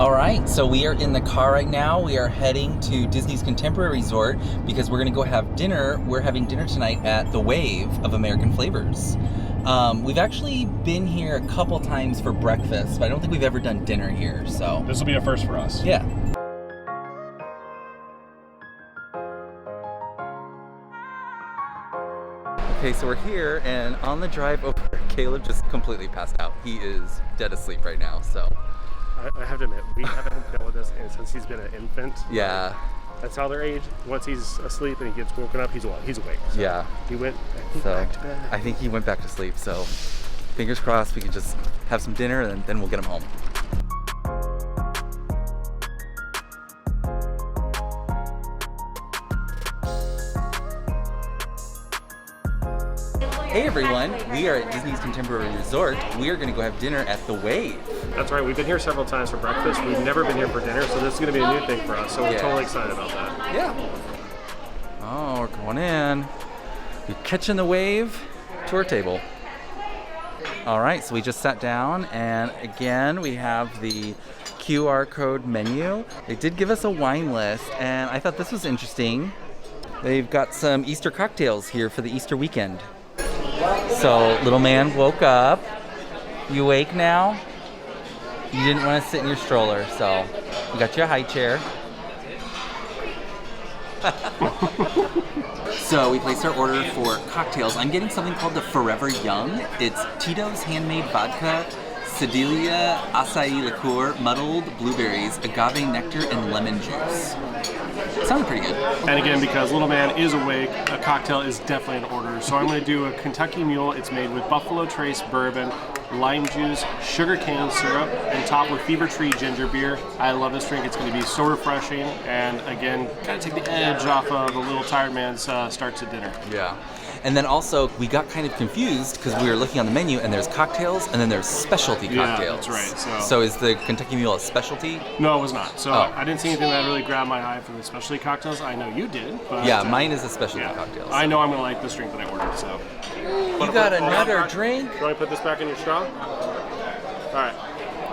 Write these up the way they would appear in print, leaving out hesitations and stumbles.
All right, so we are in the car right now. We are heading to Disney's Contemporary Resort because we're gonna go have dinner. We're having dinner tonight at the Wave of American Flavors. We've actually been here a couple times for breakfast, but I don't think we've ever done dinner here, so. This will be a first for us. Yeah. Okay, so we're here, and on the drive over, Caleb just completely passed out. He is dead asleep right now, so. I have to admit, we haven't dealt with this since he's been an infant. Yeah. That's how they're aged. Once he's asleep and he gets woken up, he's awake. So yeah. He went back to bed. I think he went back to sleep, so fingers crossed we can just have some dinner and then we'll get him home. Hey everyone, we are at Disney's Contemporary Resort. We are going to go have dinner at the Wave. That's right, we've been here several times for breakfast. We've never been here for dinner, so this is going to be a new thing for us. So we're totally excited about that. Yeah. Oh, we're going in. We're catching the wave to our table. All right, so we just sat down, and again, we have the QR code menu. They did give us a wine list, and I thought this was interesting. They've got some Easter cocktails here for the Easter weekend. So, little man woke up. You awake now? You didn't want to sit in your stroller, so we got you a high chair. So we placed our order for cocktails. I'm getting something called the Forever Young. It's Tito's handmade vodka, Sedalia acai liqueur, muddled blueberries, agave nectar, and lemon juice. Sounded pretty good. And again, because little man is awake, a cocktail is definitely an order. So I'm going to do a Kentucky Mule. It's made with Buffalo Trace bourbon, lime juice, sugar cane syrup, and topped with Fever Tree ginger beer. I love this drink. It's going to be so refreshing, and again, kind of take the edge off of the little tired man's start to dinner. Yeah. And then also, we got kind of confused because we were looking on the menu and there's cocktails and then there's specialty cocktails. Yeah, that's right. So is the Kentucky Mule a specialty? No, it was not. So I didn't see anything that really grabbed my eye from the specialty cocktails. I know you did. But yeah, mine is a specialty cocktails. I know I'm going to like this drink that I ordered, so. You got another drink? You want to put this back in your straw? All right.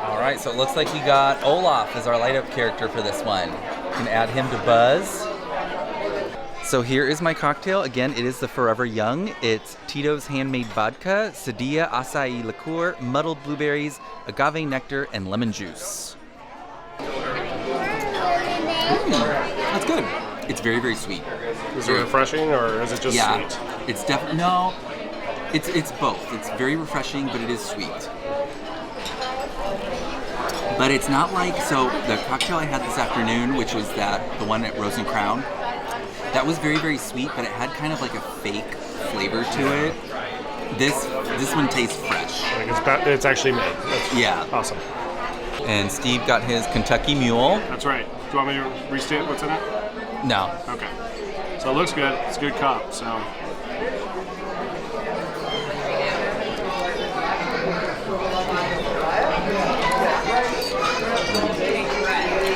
All right, so it looks like we got Olaf as our light-up character for this one. You can add him to Buzz. So here is my cocktail. Again, it is the Forever Young. It's Tito's handmade vodka, Sedalia acai liqueur, muddled blueberries, agave nectar, and lemon juice. That's good. It's very, very sweet. Is it refreshing or is it just sweet? It's definitely, no, it's both. It's very refreshing, but it is sweet. But it's not like, so the cocktail I had this afternoon, which was the one at Rose and Crown, that was very, very sweet, but it had kind of like a fake flavor to it. This one tastes fresh. Like it's actually made. That's awesome. And Steve got his Kentucky Mule. That's right. Do you want me to restate what's in it? No. Okay. So it looks good. It's a good cup. So.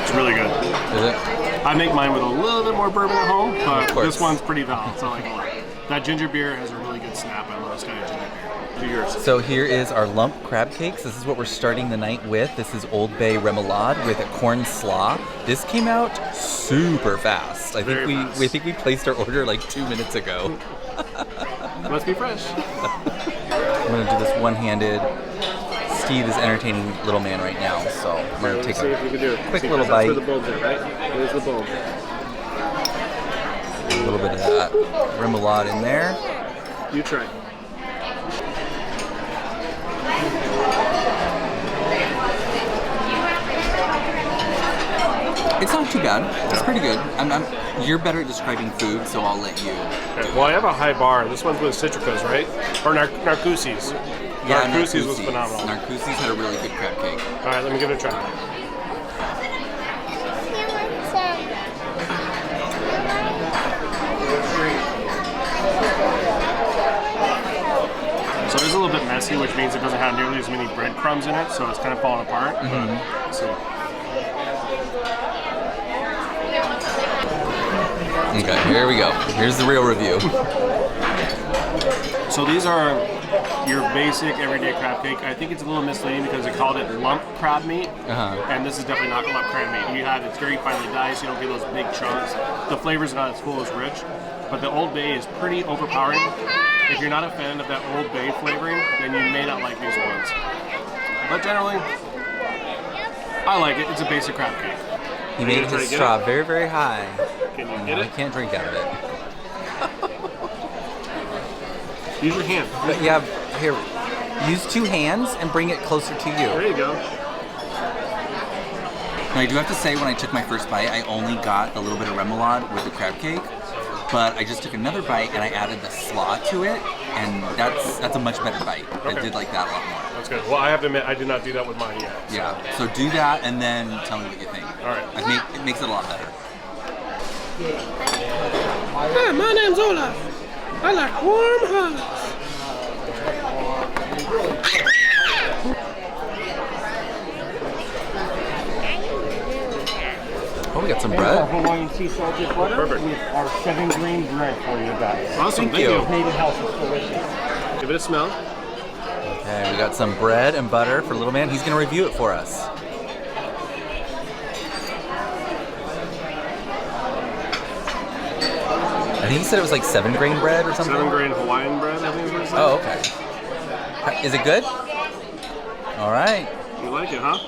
It's really good. Is it? I make mine with a little bit more bourbon at home, but this one's pretty balanced. I like it a lot. That ginger beer has a really good snap. I love this kind of ginger beer. Do yours. So here is our lump crab cakes. This is what we're starting the night with. This is Old Bay remoulade with a corn slaw. This came out super fast. I think we placed our order like 2 minutes ago. Must be fresh. I'm gonna do this one-handed. Steve is entertaining little man right now, so I'm going to take a quick little bite. That's where the bulb's at, right? There's the bulb. A little bit of that remoulade in there. You try. It's not too bad. It's pretty good. You're better at describing food, so I'll let you. Okay. Well, I have a high bar. This one's with Citricos, right? Or Narcoossee's. Yeah, Narcoossee's was phenomenal. Narcoossee's had a really good crab cake. All right, let me give it a try. So it is a little bit messy, which means it doesn't have nearly as many breadcrumbs in it, so it's kind of falling apart. Mm-hmm. Let's see. Okay, here we go. Here's the real review. So these are your basic everyday crab cake. I think it's a little misleading because they called it lump crab meat, and this is definitely not lump crab meat. It's very finely diced. You don't get those big chunks. The flavor's not as full as rich, but the Old Bay is pretty overpowering. If you're not a fan of that Old Bay flavoring, then you may not like these ones. But generally, I like it. It's a basic crab cake. He made his straw very, very high. Can you get it? I can't drink out of it. Use your hand. Yeah, here. Use 2 hands and bring it closer to you. There you go. Now, I do have to say, when I took my first bite, I only got a little bit of remoulade with the crab cake. But I just took another bite and I added the slaw to it, and that's a much better bite. Okay. I did like that a lot more. That's good. Well, I have to admit, I did not do that with mine yet. So. Yeah, so do that and then tell me what you think. All right. It makes it a lot better. Hi, my name's Olaf. I like warm hugs. Oh, we got some bread. Hawaiian sea salted butter. Perfect. With our 7-grain bread for you guys. Awesome, thank you. Made in house, it's delicious. Give it a smell. Okay, we got some bread and butter for little man. He's going to review it for us. I think he said it was like 7-grain bread or something. 7-grain Hawaiian bread, I think is what it said. Oh, okay. Is it good? All right. You like it, huh?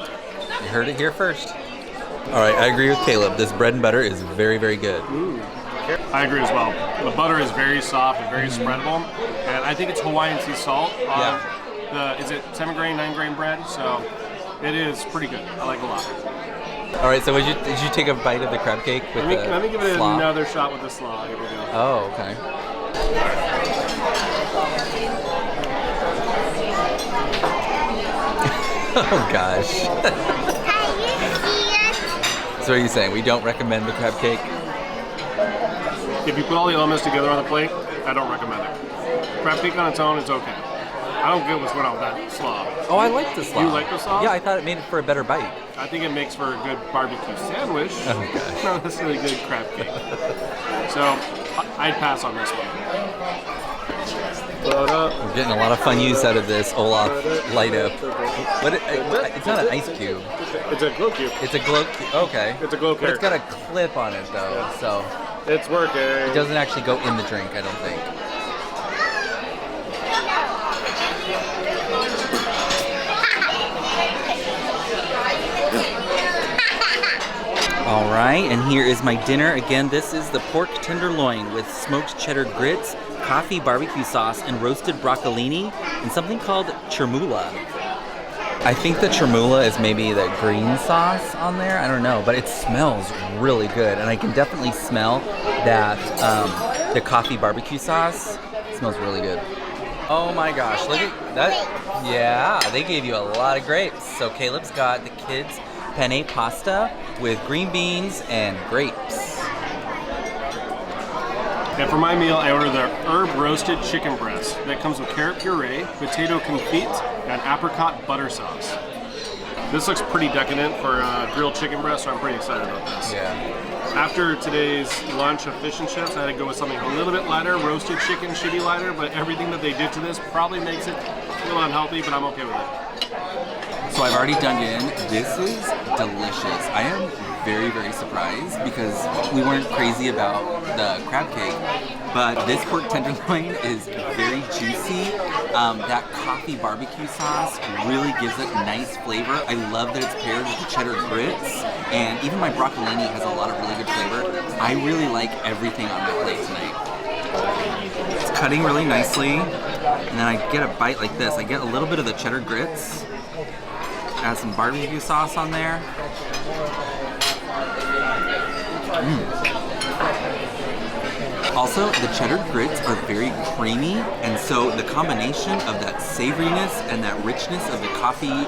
You heard it here first. All right, I agree with Caleb. This bread and butter is very, very good. I agree as well. The butter is very soft and very spreadable, and I think it's Hawaiian sea salt. Is it 7-grain, 9-grain bread? So it is pretty good. I like it a lot. All right, so did you take a bite of the crab cake with Let me give it slaw? another shot with the slaw. Here we go. Oh, okay. Oh gosh. So what are you saying? We don't recommend the crab cake? If you put all the elements together on the plate, I don't recommend it. Crab cake on its own, it's okay. I don't get what's going on with that slaw. Oh, I like the slaw. You like the slaw? Yeah, I thought it made it for a better bite. I think it makes for a good barbecue sandwich. Oh gosh. Not necessarily good crab cake. So I'd pass on this one. We're getting a lot of fun use out of this Olaf light up. But it's not an ice cube. It's a glow cube. It's a glow cube. Okay. It's a glow But it's got a clip on it though, so it's working. it doesn't actually go in the drink, I don't think. All right, and here is my dinner. Again, this is the pork tenderloin with smoked cheddar grits, coffee barbecue sauce, and roasted broccolini, and something called chermoula. I think the chermoula is maybe the green sauce on there. I don't know, but it smells really good, and I can definitely smell that the coffee barbecue sauce. It smells really good. Oh my gosh, look at that. Yeah, they gave you a lot of grapes. So Caleb's got the kids' penne pasta with green beans and grapes. And for my meal, I ordered the herb roasted chicken breast that comes with carrot puree, potato confit, and apricot butter sauce. This looks pretty decadent for grilled chicken breast, so I'm pretty excited about this. Yeah. After today's lunch of fish and chips, I had to go with something a little bit lighter. Roasted chicken should be lighter, but everything that they did to this probably makes it a little unhealthy, but I'm okay with it. So I've already dug in. This is delicious. I am very, very surprised because we weren't crazy about the crab cake, but this pork tenderloin is very juicy. That coffee barbecue sauce really gives it nice flavor. I love that it's paired with the cheddar grits, and even my broccolini has a lot of really good flavor. I really like everything on my plate tonight. It's cutting really nicely, and then I get a bite like this. I get a little bit of the cheddar grits. Add some barbecue sauce on there. Also, the cheddar grits are very creamy, and so the combination of that savoriness and that richness of the coffee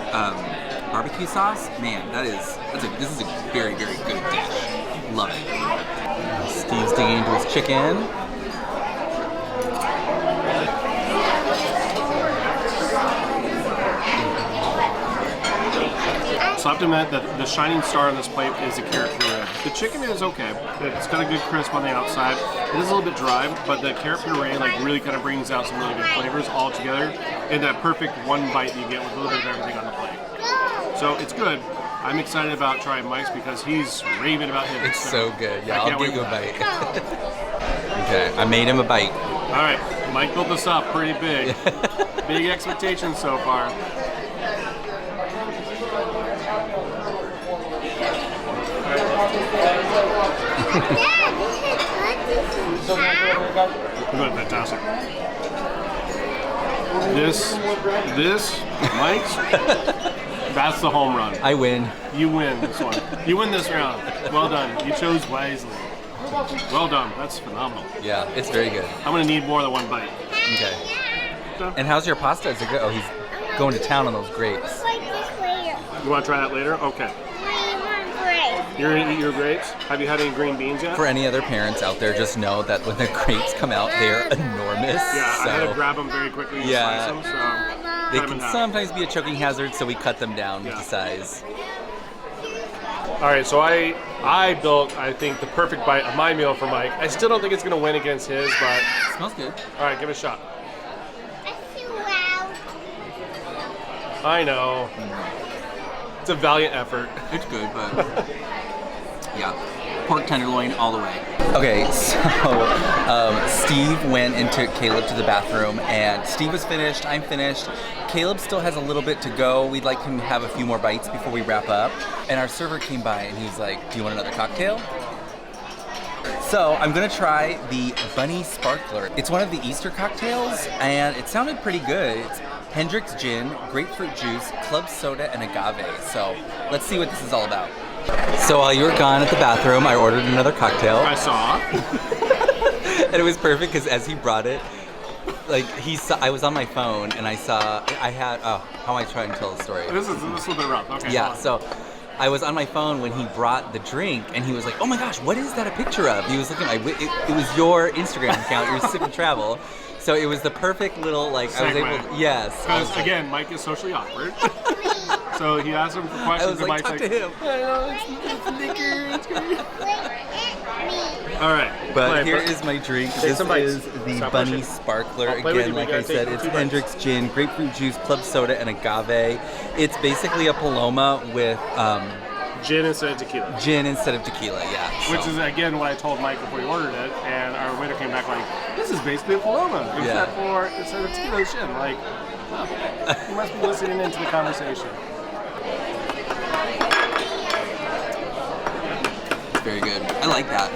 barbecue sauce, man, this is a very, very good dish. Love it. Steve's digging into his chicken. So I have to admit that the shining star on this plate is the carrot puree. The chicken is okay. It's got a good crisp on the outside. It is a little bit dry, but the carrot puree like really kind of brings out some really good flavors all together in that perfect one bite that you get with a little bit of everything on the plate. So it's good. I'm excited about trying Mike's because he's raving about him. It's so good. Yeah, I I'll can't get you a wait bite. Okay, I made him a bite. All right, Mike built this up pretty big. Big expectations so far. Good, fantastic. This, Mike's, that's the home run. I win. You win this one. You win this round. Well done. You chose wisely. Well done. That's phenomenal. Yeah, it's very good. I'm gonna need more than one bite. Okay. And how's your pasta? Is it good? Oh, he's going to town on those grapes. You want to try that later? Okay. You're gonna eat your grapes? Have you had any green beans yet? For any other parents out there, just know that when the grapes come out, they're enormous. Yeah, so I had to grab them very quickly and Yeah. slice them, so they cut 'em in can half. sometimes be a choking hazard, so we cut them down Yeah. to size. All right, so I built, I think, the perfect bite of my meal for Mike. I still don't think it's gonna win against his, but Smells good. all right, give it a shot. I know. It's a valiant effort. It's good, but yeah, pork tenderloin all the way. Okay, so Steve went and took Caleb to the bathroom, and Steve was finished. I'm finished. Caleb still has a little bit to go. We'd like him to have a few more bites before we wrap up. And our server came by, and he was like, "Do you want another cocktail?" So I'm gonna try the Bunny Sparkler. It's one of the Easter cocktails, and it sounded pretty good. It's Hendrick's gin, grapefruit juice, club soda, and agave. So let's see what this is all about. So while you were gone at the bathroom, I ordered another cocktail. I saw. And it was perfect because as he brought it, like he saw, I was on my phone and I had, how am I trying to tell the story? This is a little bit rough. Okay. Yeah, go on. so I was on my phone when he brought the drink, and he was like, "Oh my gosh, what is that a picture of?" He was looking at it was your Instagram account, your Sip and Travel. So it was the perfect little, like, I was Segue. able to, yes. I was Because like- again, Mike is socially awkward. So he asked him for I questions. was and like, Mike's talk to him. All right. But play, here is my drink. Take This some bites. is the Stop Bunny pushing. Sparkler. I'll play with Again, you, but like you I gotta take said, it's 2 bites. Hendrick's gin, grapefruit juice, club soda, and agave. It's basically a Paloma with Gin instead of tequila. gin instead of tequila, yeah. Which so. is, again, what I told Mike before he ordered it, and our waiter came back like, this is basically a Paloma, instead of tequila and gin. Like, oh, you must be listening into the conversation. It's very good. I like that.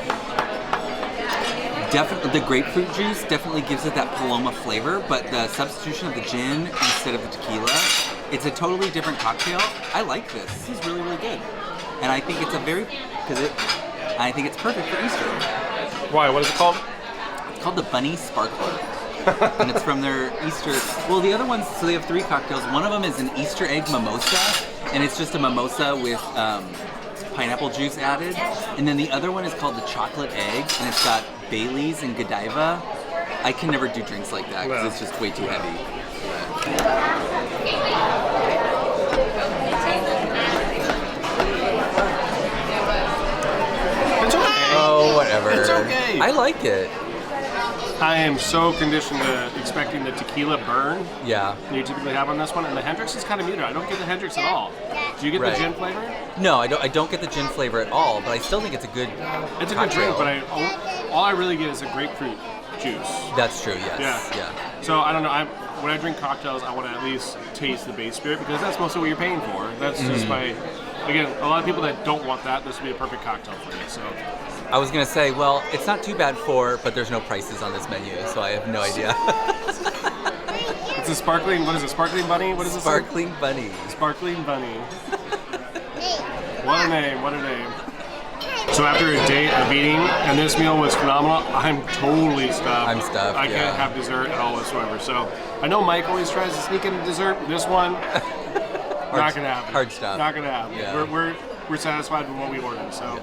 Definitely, the grapefruit juice definitely gives it that Paloma flavor, but the substitution of the gin instead of the tequila, it's a totally different cocktail. I like this. This is really, really good. And I think it's I think it's perfect for Easter. Why? What is it called? It's called the Bunny Sparkler. And it's from their Easter, well, the other ones, so they have 3 cocktails. One of them is an Easter egg mimosa, and it's just a mimosa with pineapple juice added. And then the other one is called the chocolate egg, and it's got Bailey's and Godiva. I can never do drinks like that because Well. it's just way too heavy. It's okay. Oh, whatever. It's okay. I like it. I am so conditioned to expecting the tequila burn Yeah. you typically have on this one, and the Hendrix is kind of muted. I don't get the Hendrix at all. Do you get Right. the gin flavor? No, I don't get the gin flavor at all, but I still think it's a good It's a cocktail. good drink, but all I really get is a grapefruit juice. That's true, yes. Yeah. Yeah. So I don't know. When I drink cocktails, I want to at least taste the base spirit because that's mostly what you're paying for. That's just my. Again, a lot of people that don't want that, this would be a perfect cocktail for you. So I was gonna say, well, it's not too bad but there's no prices on this menu, so I have no idea. it's a sparkling. What is it? Sparkling bunny? What is it? Sparkling Bunny. Sparkling bunny. What a name! What a name! So after a day of eating, and this meal was phenomenal, I'm totally stuffed. I'm stuffed, I yeah. can't have dessert at all whatsoever. So I know Mike always tries to sneak in dessert. This one, not gonna happen. Hard stuff. Not gonna happen. Yeah. We're satisfied with what we ordered. So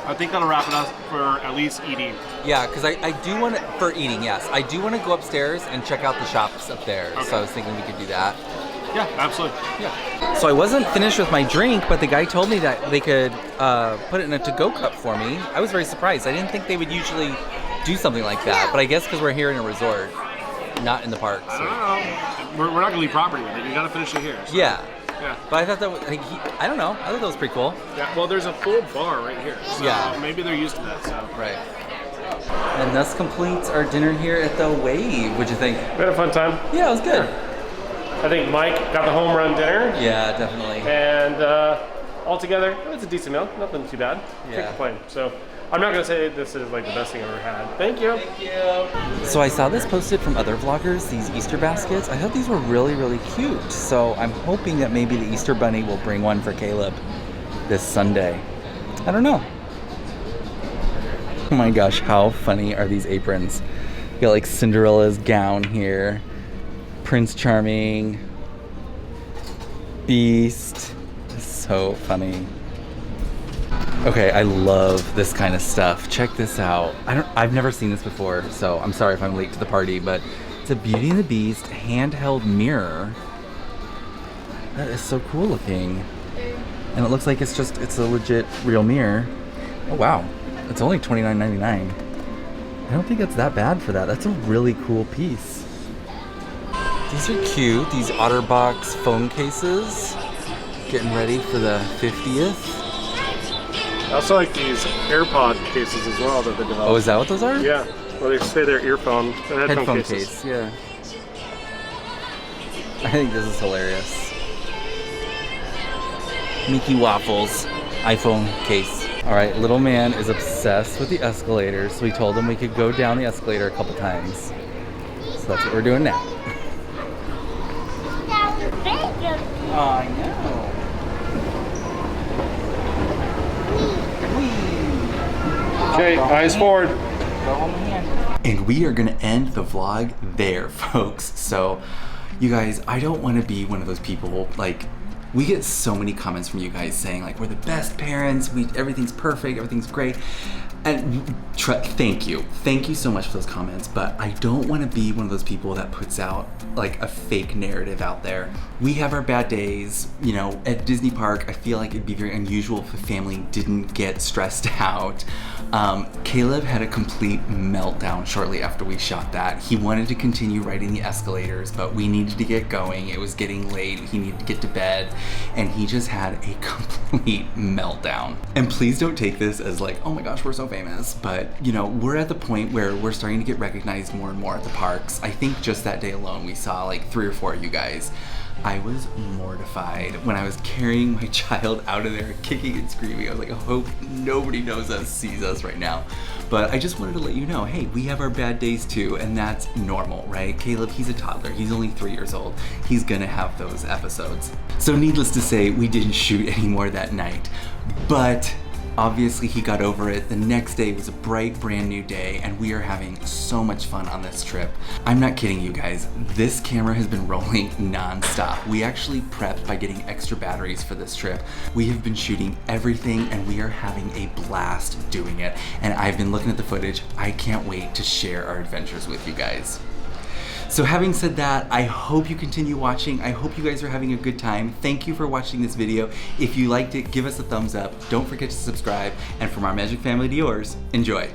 I think that'll wrap it up for at least eating. Yeah, because I do want to, for eating, yes. I do want to go upstairs and check out the shops up there. Okay. So I was thinking we could do that. Yeah, absolutely. Yeah. So I wasn't finished with my drink, but the guy told me that they could put it in a to-go cup for me. I was very surprised. I didn't think they would usually do something like that, but I guess because we're here in a resort, not in the parks. I don't know. We're not gonna leave property with it. You gotta finish it here. So. Yeah. Yeah. But I thought that was, I don't know. I thought that was pretty cool. Yeah. Well, there's a full bar right here. So Yeah. maybe they're used to that. So. Right. And thus completes our dinner here at the Wave. What'd you think? We had a fun time. Yeah, it was good. I think Mike got the home run dinner. Yeah, definitely. And altogether, it was a decent meal. Nothing too bad. Yeah. Can't complain. So I'm not gonna say this is like the best thing I've ever had. Thank you. Thank you. So I saw this posted from other vloggers, these Easter baskets. I thought these were really, really cute. So I'm hoping that maybe the Easter Bunny will bring one for Caleb this Sunday. I don't know. Oh my gosh, how funny are these aprons? You got like Cinderella's gown here, Prince Charming, Beast. So funny. Okay, I love this kind of stuff. Check this out. I've never seen this before, so I'm sorry if I'm late to the party, but it's a Beauty and the Beast handheld mirror. That is so cool looking. And it looks like it's a legit real mirror. Oh wow, it's only $29.99. I don't think it's that bad for that. That's a really cool piece. These are cute, these OtterBox phone cases. Getting ready for the 50th. I also like these AirPod cases as well that they developed. Oh, is that what those are? Yeah. Well, they say they're headphone cases. Case, yeah. I think this is hilarious. Mickey Waffles iPhone case. All right, little man is obsessed with the escalator, so we told him we could go down the escalator a couple times. So that's what we're doing now. Oh, I know. Okay, eyes forward. And we are gonna end the vlog there, folks. So, you guys, I don't want to be one of those people, like, we get so many comments from you guys saying like we're the best parents, everything's perfect, everything's great, and thank you so much for those comments. But I don't want to be one of those people that puts out like a fake narrative out there. We have our bad days, you know. At Disney Park, I feel like it'd be very unusual if a family didn't get stressed out. Caleb had a complete meltdown shortly after we shot that. He wanted to continue riding the escalators, but we needed to get going. It was getting late. He needed to get to bed, and he just had a complete meltdown. And please don't take this as like, oh my gosh, we're so famous. But, you know, we're at the point where we're starting to get recognized more and more at the parks. I think just that day alone, we saw like 3 or 4 of you guys. I was mortified when I was carrying my child out of there, kicking and screaming. I was like, I hope nobody sees us right now. But I just wanted to let you know, hey, we have our bad days too, and that's normal, right? Caleb, he's a toddler. He's only 3 years old. He's gonna have those episodes. So needless to say, we didn't shoot anymore that night. But obviously he got over it. The next day was a bright, brand new day, and we are having so much fun on this trip. I'm not kidding you guys. This camera has been rolling non-stop. We actually prepped by getting extra batteries for this trip. We have been shooting everything, and we are having a blast doing it. And I've been looking at the footage. I can't wait to share our adventures with you guys. So having said that, I hope you continue watching. I hope you guys are having a good time. Thank you for watching this video. If you liked it, give us a thumbs up. Don't forget to subscribe. And from our Magic family to yours, enjoy.